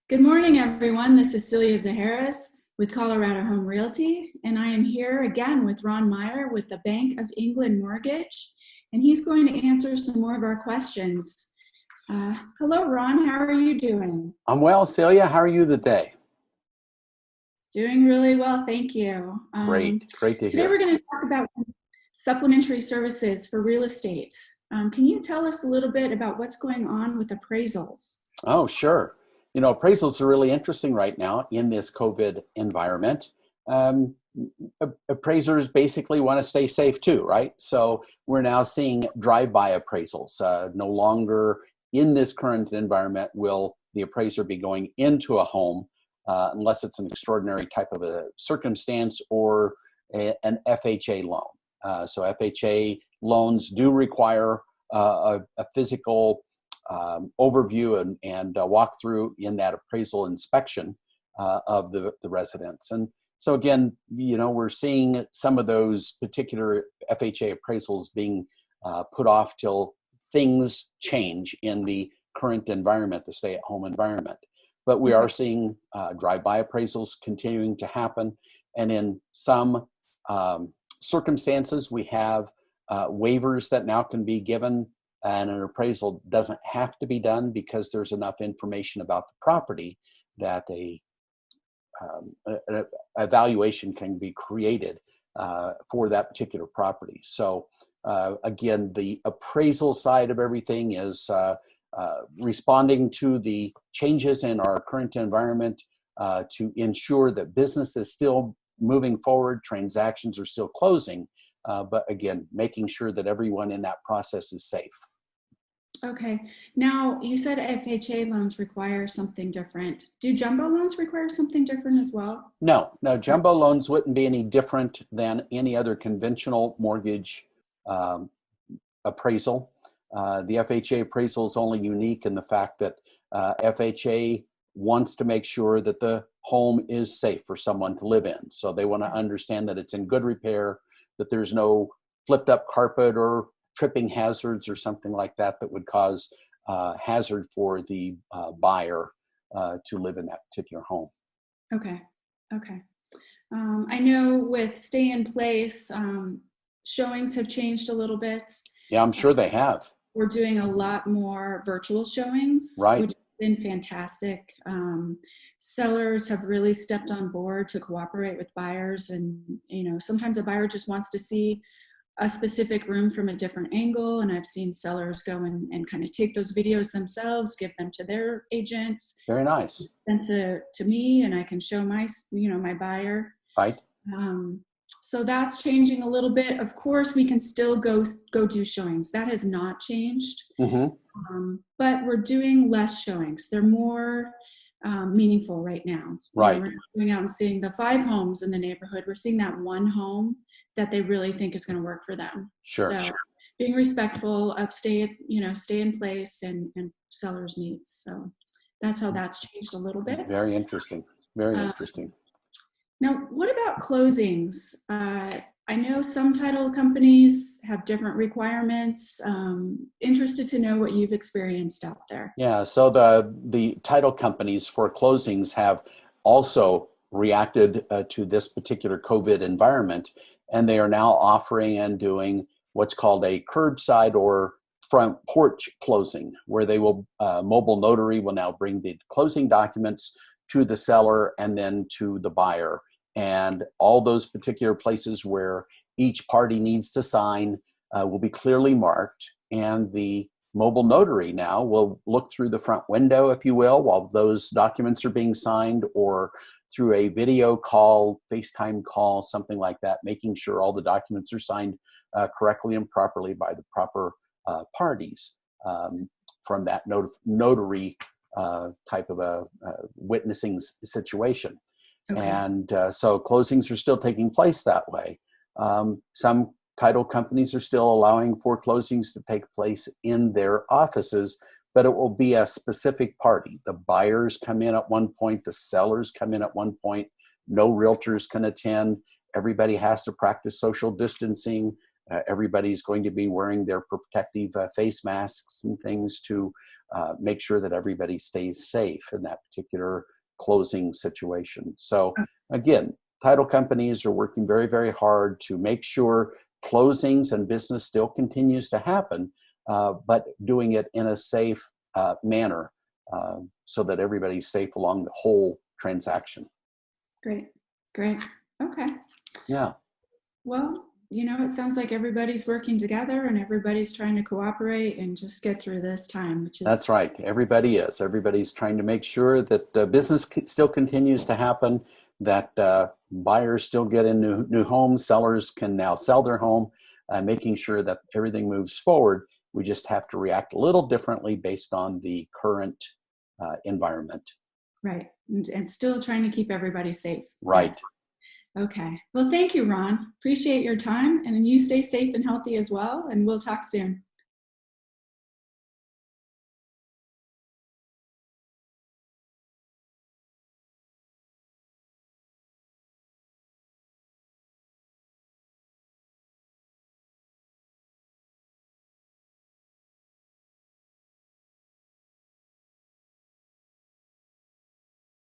Good morning, everyone. This is Celia Zaharis with Colorado Home Realty, and I am here again with Ron Meier with the Bank of England Mortgage, and he's going to answer some more of our questions. Hello, Ron. How are you doing? I'm well, Celia. How are you today? Doing really well, thank you. Great to Today hear. we're going to talk about supplementary services for real estate. Can you tell us a little bit about what's going on with appraisals? Oh, sure. Appraisals are really interesting right now in this COVID environment. Um, Appraisers basically want to stay safe too, right? So we're now seeing drive-by appraisals. No longer in this current environment will the appraiser be going into a home unless it's an extraordinary type of a circumstance or an FHA loan. So FHA loans do require a physical overview and walkthrough in that appraisal inspection of the residents. And so again, we're seeing some of those particular FHA appraisals being put off till things change in the current environment, the stay-at-home environment. But we are seeing drive-by appraisals continuing to happen. And in some circumstances, we have waivers that now can be given, and an appraisal doesn't have to be done because there's enough information about the property that an evaluation can be created for that particular property. So again, the appraisal side of everything is responding to the changes in our current environment to ensure that business is still moving forward, transactions are still closing, but again, making sure that everyone in that process is safe. Okay. Now, you said FHA loans require something different. Do jumbo loans require something different as well? No, jumbo loans wouldn't be any different than any other conventional mortgage appraisal. The FHA appraisal is only unique in the fact that FHA wants to make sure that the home is safe for someone to live in. So they want to understand that it's in good repair, that there's no flipped up carpet or tripping hazards or something like that that would cause hazard for the buyer to live in that particular home. Okay. I know with stay in place, showings have changed a little bit. Yeah, I'm sure they have. We're doing a lot more virtual showings, Right. which has been fantastic. Sellers have really stepped on board to cooperate with buyers, and sometimes a buyer just wants to see a specific room from a different angle, and I've seen sellers go and kind of take those videos themselves, give them to their agents. Very nice. Send to me, and I can show my buyer. Right. So that's changing a little bit. Of course, we can still go do showings. That has not changed. But we're doing less showings. They're more meaningful right now. Right. We're not going out and seeing the 5 homes in the neighborhood. We're seeing that one home that they really think is going to work for them. Sure. So being respectful of stay in place and sellers' needs. So that's how that's changed a little bit. Very interesting. Very interesting. Now, what about closings? I know some title companies have different requirements. Interested to know what you've experienced out there. Yeah, so the title companies for closings have also reacted to this particular COVID environment, and they are now offering and doing what's called a curbside or front porch closing, where they will mobile notary will now bring the closing documents to the seller and then to the buyer. And all those particular places where each party needs to sign will be clearly marked. And the mobile notary now will look through the front window, if you will, while those documents are being signed, or through a video call, FaceTime call, something like that, making sure all the documents are signed correctly and properly by the proper parties from that notary type of a witnessing situation. Okay. And so closings are still taking place that way. Some title companies are still allowing for closings to take place in their offices, but it will be a specific party. The buyers come in at one point, the sellers come in at one point, no realtors can attend. Everybody has to practice social distancing. Everybody's going to be wearing their protective face masks and things to make sure that everybody stays safe in that particular closing situation. So again, title companies are working very, very hard to make sure closings and business still continues to happen, but doing it in a safe manner so that everybody's safe along the whole transaction. Great. Great. Okay. Yeah. Well, it sounds like everybody's working together and everybody's trying to cooperate and just get through this time, which is... That's right. Everybody is. Everybody's trying to make sure that business still continues to happen, that buyers still get in new homes, sellers can now sell their home, making sure that everything moves forward. We just have to react a little differently based on the current environment. Right. And still trying to keep everybody safe. Right. Yes. Okay. Well, thank you, Ron. Appreciate your time, and you stay safe and healthy as well, and we'll talk soon.